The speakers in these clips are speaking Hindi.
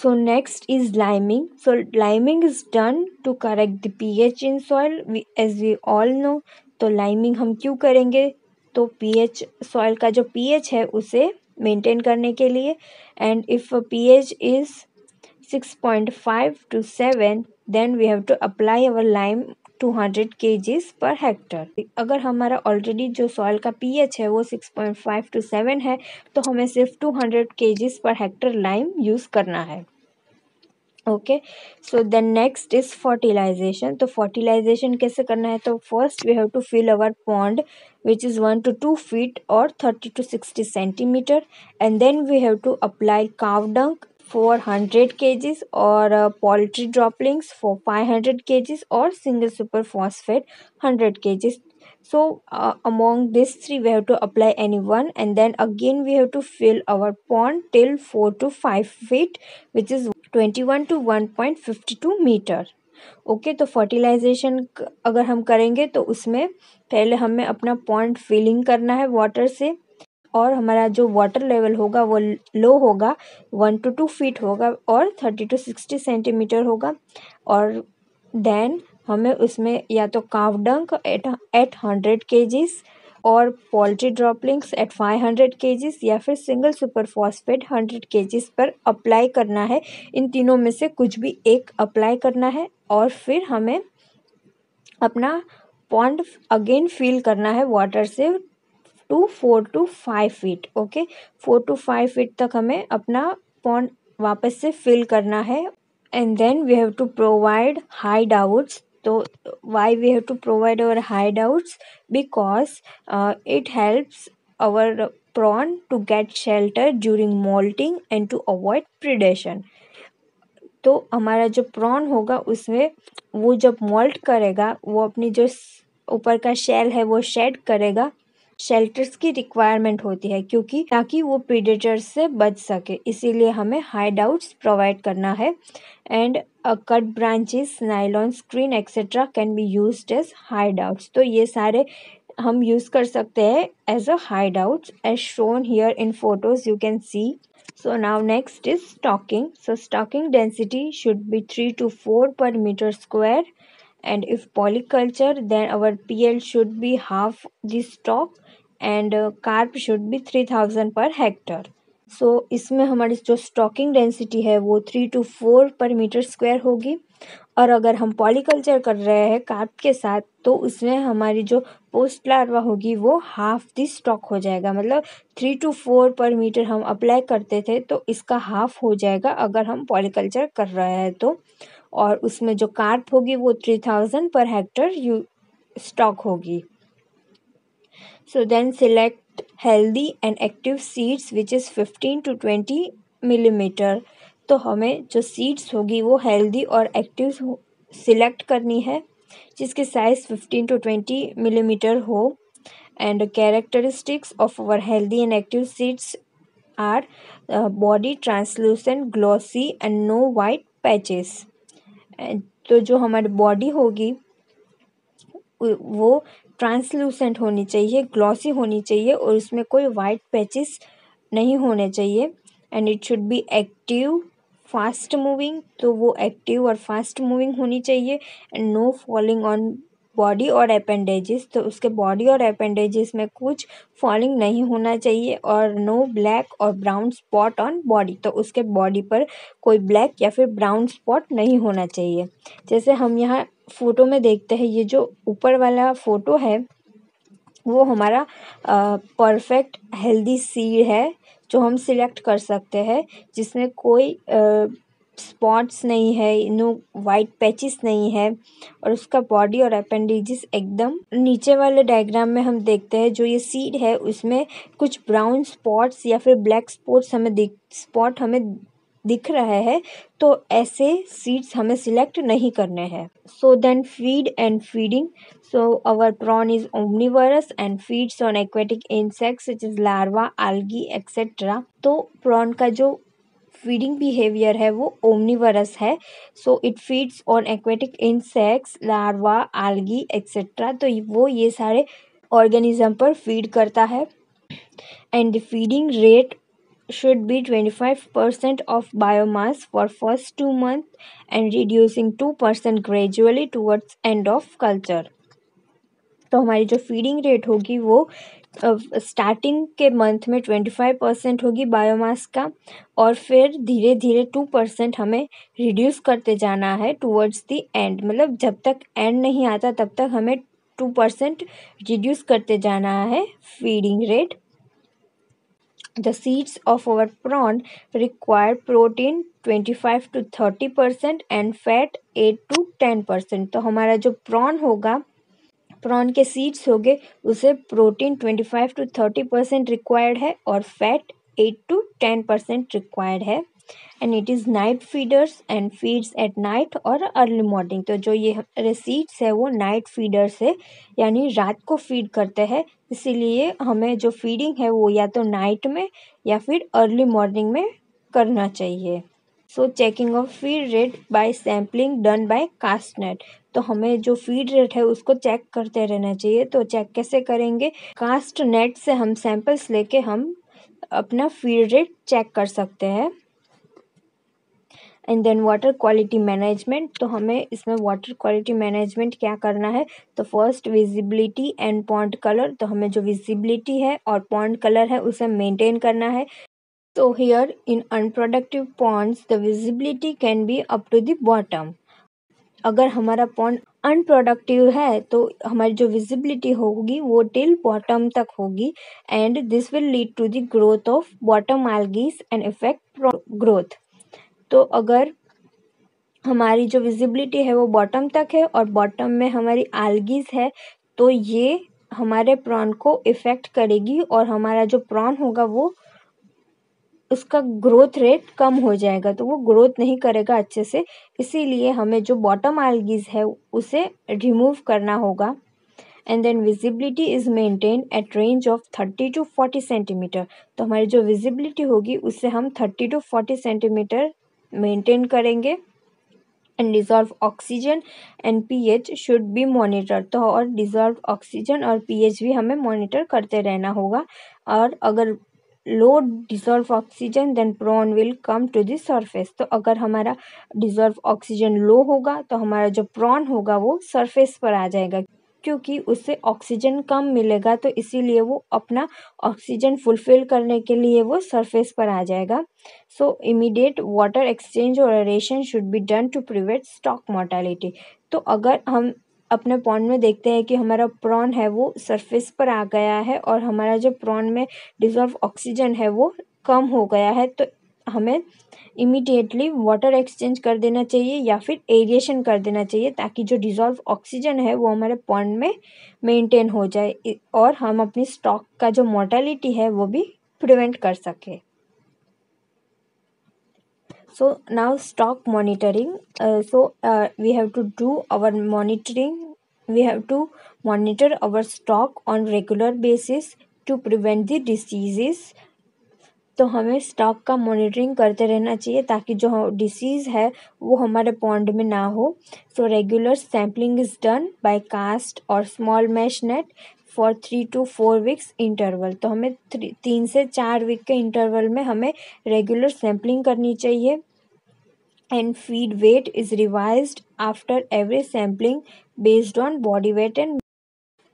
So next is liming. So liming is done to correct the pH in soil. As we all know, तो liming हम क्यों करेंगे? तो pH soil का जो pH है उसे मेंटेन करने के लिए. And if a pH is 6.5 to 7, then we have to apply our lime 200 kgs per hectare. अगर हमारा ऑलरेडी जो सॉइल का pH है वो 6.5 to 7 है तो हमें सिर्फ 200 kgs per hectare lime use करना है. Okay, so then next is fertilization. तो फर्टिलाइजेशन कैसे करना है? तो first we have to fill our pond which is 1 to 2 feet or 30 to 60 centimeter, and then we have to apply cow dung for 100 kgs or poultry droppings for 500 kgs or single super phosphate 100 kgs. So among these three we have to apply any one, and then again we have to fill our pond till 4 to 5 feet which is 21 to 1.52 metre. Okay, तो फर्टिलाइजेशन अगर हम करेंगे तो उसमें पहले हमें अपना पॉन्ड फिलिंग करना है वाटर से, और हमारा जो वाटर लेवल होगा वो लो होगा, 1 to 2 feet होगा और 30 to 60 सेंटीमीटर होगा. और देन हमें उसमें या तो काव डंक एट 100 kgs और पोल्ट्री ड्रॉपलिंग्स एट 500 kgs या फिर सिंगल सुपर फॉस्फेट 100 kgs पर अप्लाई करना है. इन तीनों में से कुछ भी एक अप्लाई करना है और फिर हमें अपना पॉन्ड अगेन फिल करना है वाटर से to 4 to 5 feet. Okay, 4 to 5 feet तक हमें अपना पॉन्ड वापस से फिल करना है. And then we have to provide hideouts. तो why we have to provide our hideouts? Because it helps our prawn to get shelter during molting and to avoid predation. तो हमारा जो प्रॉन होगा उसमें वो जब मोल्ट करेगा वो अपनी जो ऊपर का शेल है वो शेड करेगा. शेल्टर्स की रिक्वायरमेंट होती है क्योंकि ताकि वो प्रीडेटर्स से बच सके, इसीलिए हमें हाइडआउट्स प्रोवाइड करना है. And cut branches, nylon screen etcetera can be used as hideouts. तो ये सारे हम यूज़ कर सकते हैं as a hideouts as shown here in photos you can see. So now next is stocking. So stocking density should be 3 to 4 per meter square, and if polyculture then our PL should be half the stock and carp should be 3000 per hectare. So इसमें हमारी जो स्टॉकिंग डेंसिटी है वो 3 to 4 पर मीटर स्क्वायर होगी, और अगर हम पॉलीकल्चर कर रहे हैं कार्प के साथ तो उसमें हमारी जो पोस्ट लार्वा होगी वो हाफ दी स्टॉक हो जाएगा. मतलब 3 to 4 पर मीटर हम अप्लाई करते थे तो इसका हाफ हो जाएगा अगर हम पॉलीकल्चर कर रहे हैं तो. और उसमें जो कार्प होगी वो 3000 पर हेक्टर स्टॉक होगी. So then select healthy and active seeds which is 15 to 20 millimeter. तो हमें जो सीड्स होगी वो हेल्दी और एक्टिव सिलेक्ट करनी है जिसकी साइज 15 to 20 millimeter हो. And characteristics of our healthy and active seeds are body translucent, glossy and no white patches. तो जो हमारी बॉडी होगी वो ट्रांसलूसेंट होनी चाहिए, ग्लॉसी होनी चाहिए और उसमें कोई वाइट पैचेस नहीं होने चाहिए. And it should be active, fast moving. तो वो एक्टिव और फास्ट मूविंग होनी चाहिए. And no falling on body और अपेंडेजेस. तो उसके बॉडी और अपेंडेजेस में कुछ फॉलिंग नहीं होना चाहिए. और नो ब्लैक और ब्राउन स्पॉट ऑन बॉडी. तो उसके बॉडी पर कोई ब्लैक या फिर ब्राउन स्पॉट नहीं होना चाहिए. जैसे हम यहाँ फोटो में देखते हैं, ये जो ऊपर वाला फोटो है वो हमारा परफेक्ट हेल्दी सीड है जो हम सिलेक्ट कर सकते हैं, जिसमें कोई स्पॉट्स नहीं है, नो वाइट पैचेस नहीं है और उसका बॉडी और अपेंडिजेस एकदम. नीचे वाले डायग्राम में हम देखते हैं जो ये सीड है उसमें कुछ ब्राउन स्पॉट्स या फिर ब्लैक स्पॉट्स हमें दिख रहा है. तो ऐसे सीड्स हमें सिलेक्ट नहीं करने हैं. So then feed and feeding. So our prawn is omnivorous and feeds on aquatic insects such as larva, algae, etc. तो prawn का जो feeding behavior है वो omnivorous है. So it feeds on aquatic insects, larva, algae, etc. तो वो ये सारे organism पर feed करता है. And the feeding rate should be 25% of biomass for first 2 months and reducing 2% gradually towards end of culture. तो हमारी जो फीडिंग रेट होगी वो स्टार्टिंग के मंथ में 25% होगी बायोमास का, और फिर धीरे धीरे 2% हमें रिड्यूस करते जाना है टुवर्ड्स द एंड, मतलब जब तक एंड नहीं आता तब तक हमें 2% रिड्यूस करते जाना है feeding rate. The seeds of our prawn require protein 25 to 30% and fat 8 to 10%. तो हमारा जो प्रॉन होगा, प्रॉन के सीड्स हो गए, उसे प्रोटीन 25 to 30% रिक्वायर्ड है और फैट 8 to 10% रिक्वायर्ड है. And it is night feeders and feeds at night और अर्ली मॉर्निंग. तो जो ये हमारे सीड्स है वो नाइट फीडर्स है, यानी रात को फीड करते हैं, इसीलिए हमें जो फीडिंग है वो या तो नाइट में या फिर अर्ली मॉर्निंग में करना चाहिए. So checking of feed rate by sampling done by cast net. तो हमें जो फीड रेट है उसको चेक करते रहना चाहिए. तो चेक कैसे करेंगे? कास्ट नेट से हम सैंपल्स लेके हम अपना फीड रेट चेक कर सकते हैं. And then water quality management. तो हमें इसमें वाटर क्वालिटी मैनेजमेंट क्या करना है? तो first visibility and pond colour. तो हमें जो विजिबिलिटी है और पॉन्ड कलर है उसे मेंटेन करना है. So here in unproductive ponds the visibility can be up to the bottom. अगर हमारा पॉन्ड अनप्रोडक्टिव है तो हमारी जो विजिबिलिटी होगी वो टिल बॉटम तक होगी, and this will lead to the growth of bottom algae and effect growth. तो अगर हमारी जो विजिबिलिटी है वो बॉटम तक है और बॉटम में हमारी algae है, तो ये हमारे प्रॉन को इफेक्ट करेगी और हमारा जो प्रॉन होगा वो उसका ग्रोथ रेट कम हो जाएगा, तो वो ग्रोथ नहीं करेगा अच्छे से. इसीलिए हमें जो बॉटम algae है उसे रिमूव करना होगा. And then visibility is maintain at range of 30 to 40 centimetre. तो हमारी जो विजिबिलिटी होगी उससे हम 30 to 40 सेंटीमीटर मेंटेन करेंगे. And dissolve oxygen and pH should be monitor. तो और डिजॉल्व ऑक्सीजन और पीएच भी हमें मॉनिटर करते रहना होगा. और अगर low dissolve oxygen then prawn will come to the surface. तो अगर हमारा डिजॉल्व ऑक्सीजन लो होगा तो हमारा जो प्रॉन होगा वो सरफेस पर आ जाएगा, क्योंकि उससे ऑक्सीजन कम मिलेगा, तो इसीलिए वो अपना ऑक्सीजन फुलफिल करने के लिए वो सरफेस पर आ जाएगा. सो इमीडिएट वाटर एक्सचेंज और aeration should be done to prevent stock mortality. तो अगर हम अपने पॉन्ड में देखते हैं कि हमारा प्रॉन है वो सरफेस पर आ गया है और हमारा जो प्रॉन में डिजॉल्व ऑक्सीजन है वो कम हो गया है, तो हमें इमीडिएटली वाटर एक्सचेंज कर देना चाहिए या फिर एरिएशन कर देना चाहिए, ताकि जो डिजॉल्व ऑक्सीजन है वो हमारे पॉन्ड में मेंटेन हो जाए और हम अपनी स्टॉक का जो मोर्टेलिटी है वो भी प्रिवेंट कर सके. So now stock monitoring. We have to do our monitoring. We have to monitor our stock on regular basis to prevent the diseases. तो हमें स्टॉक का मॉनिटरिंग करते रहना चाहिए ताकि जो डिसीज़ है वो हमारे पॉन्ड में ना हो. So regular sampling is done by cast और small mesh net for 3 to 4 weeks interval. तो हमें 3 से 4 वीक के इंटरवल में हमें रेगुलर सैम्पलिंग करनी चाहिए. And feed weight is revised after every sampling based on body weight and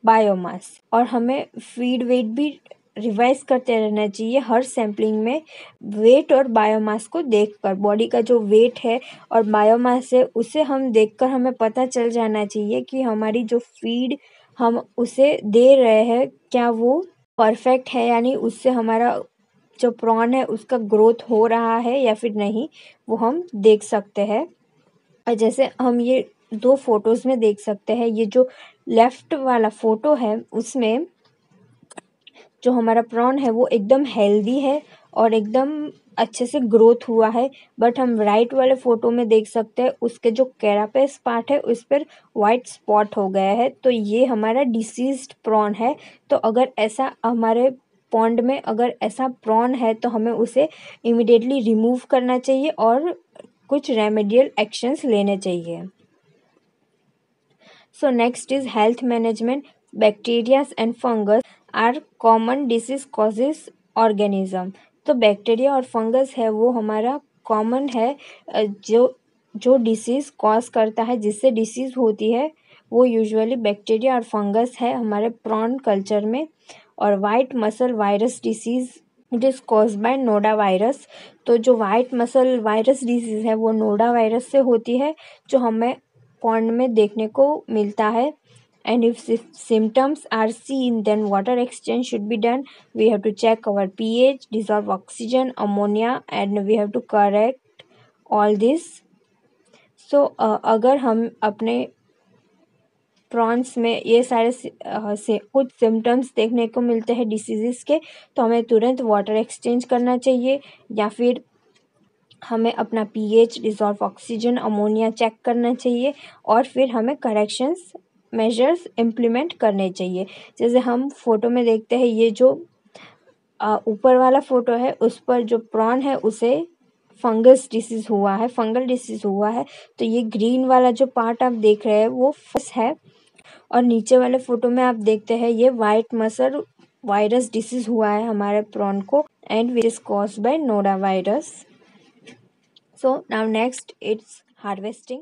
biomass. और हमें फीड वेट भी रिवाइज करते रहना चाहिए हर सैम्पलिंग में, वेट और बायोमास को देखकर. बॉडी का जो वेट है और बायोमास है उसे हम देखकर हमें पता चल जाना चाहिए कि हमारी जो फीड हम उसे दे रहे हैं क्या वो परफेक्ट है, यानी उससे हमारा जो प्रॉन है उसका ग्रोथ हो रहा है या फिर नहीं, वो हम देख सकते हैं. और जैसे हम ये 2 फोटोज़ में देख सकते हैं, ये जो लेफ्ट वाला फ़ोटो है उसमें जो हमारा प्रॉन है वो एकदम हेल्दी है और एकदम अच्छे से ग्रोथ हुआ है. बट हम राइट वाले फ़ोटो में देख सकते हैं उसके जो कैरापेस पार्ट है उस पर वाइट स्पॉट हो गया है, तो ये हमारा डिसीज्ड प्रॉन है. तो अगर ऐसा हमारे पॉन्ड में अगर ऐसा प्रॉन है तो हमें उसे इमिडिएटली रिमूव करना चाहिए और कुछ रेमेडियल एक्शंस लेने चाहिए. So next is health management. Bacteria and fungus are common disease causes organism. तो बैक्टीरिया और फंगस है वो हमारा कॉमन है, जो डिसीज़ कॉज करता है, जिससे डिसीज़ होती है वो यूजुअली बैक्टीरिया और फंगस है हमारे प्रॉन कल्चर में। और white muscle virus disease it is cause by Noda virus. तो जो वाइट मसल वायरस डिसीज़ है वो नोडा वायरस से होती है, जो हमें पॉन्ड में देखने को मिलता है। And if symptoms are seen, then water exchange should be done. We have to check our pH, dissolve oxygen, ammonia, and we have to correct all this. So अगर हम अपने प्रॉन्स में ये सारे से कुछ सिम्टम्स देखने को मिलते हैं डिसीज़ के, तो हमें तुरंत वाटर एक्सचेंज करना चाहिए, या फिर हमें अपना pH, dissolve oxygen, ammonia check करना चाहिए, और फिर हमें करेक्शंस मेजर्स इम्प्लीमेंट करने चाहिए। जैसे हम फोटो में देखते हैं, ये जो ऊपर वाला फोटो है उस पर जो प्रॉन है उसे फंगस डिसीज़ हुआ है, फंगल डिसीज़ हुआ है। तो ये ग्रीन वाला जो पार्ट आप देख रहे हैं वो फंगस है, और नीचे वाले फोटो में आप देखते हैं ये वाइट मसल वायरस डिसीज़ हुआ है हमारे प्रॉन को, and which is caused by Noda virus. So now next it's harvesting.